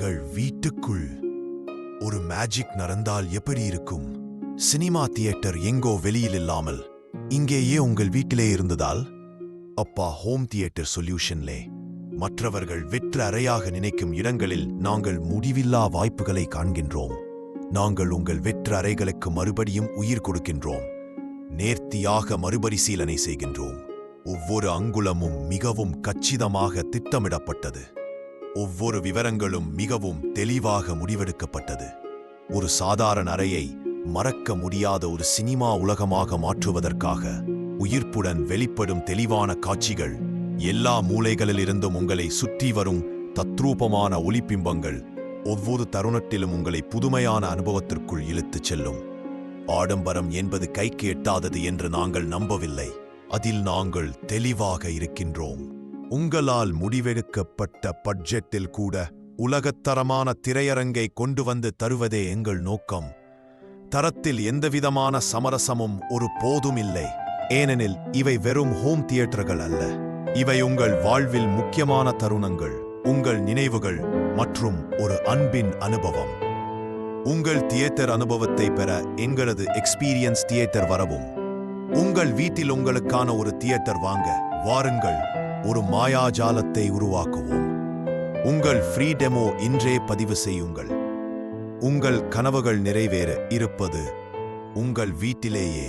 உங்கள் வீட்டுக்குள் ஒரு மேஜிக் நடந்தால் எப்படி இருக்கும்? சினிமா தியேட்டர் எங்கோ வெளியில் இல்லாமல் இங்கேயே உங்கள் வீட்டிலே இருந்ததால் அப்பா ஹோம் தியேட்டர் சொல்யூஷன்லே மற்றவர்கள் வெற்று அறையாக நினைக்கும் இடங்களில் நாங்கள் முடிவில்லா வாய்ப்புகளை காண்கின்றோம். நாங்கள் உங்கள் வெற்று அறைகளுக்கு மறுபடியும் உயிர் கொடுக்கின்றோம். நேர்த்தியாக மறுபரிசீலனை செய்கின்றோம். ஒவ்வொரு அங்குலமும் மிகவும் கச்சிதமாக திட்டமிடப்பட்டது. ஒவ்வொரு விவரங்களும் மிகவும் தெளிவாக முடிவெடுக்கப்பட்டது. ஒரு சாதாரண அறையை மறக்க முடியாத ஒரு சினிமா உலகமாக மாற்றுவதற்காக உயிர்ப்புடன் வெளிப்படும் தெளிவான காட்சிகள், எல்லா மூலைகளிலிருந்தும் உங்களை சுற்றி வரும் தத்ரூபமான ஒளிப்பிம்பங்கள் ஒவ்வொரு தருணத்திலும் உங்களை புதுமையான அனுபவத்திற்குள் இழுத்துச் செல்லும். ஆடம்பரம் என்பது கைக்கு எட்டாதது என்று நாங்கள் நம்பவில்லை. அதில் நாங்கள் தெளிவாக இருக்கின்றோம். உங்களால் முடிவெடுக்கப்பட்ட பட்ஜெட்டில் கூட உலகத்தரமான திரையரங்கை கொண்டு வந்து தருவதே எங்கள் நோக்கம். தரத்தில் எந்தவிதமான சமரசமும் ஒரு போதும் இல்லை. ஏனெனில் இவை வெறும் ஹோம் தியேட்டர்கள் அல்ல. இவை உங்கள் வாழ்வில் முக்கியமான தருணங்கள், உங்கள் நினைவுகள் மற்றும் ஒரு அன்பின் அனுபவம். உங்கள் தியேட்டர் அனுபவத்தை பெற எங்களது எக்ஸ்பீரியன்ஸ் தியேட்டர் வரவும். உங்கள் வீட்டில் உங்களுக்கான ஒரு தியேட்டர் வாங்க வாருங்கள். ஒரு மாயாஜாலத்தை உருவாக்குவோம். உங்கள் ஃப்ரீ டெமோ இன்றே பதிவு செய்யுங்கள். உங்கள் கனவுகள் நிறைவேற இருப்பது உங்கள் வீட்டிலேயே.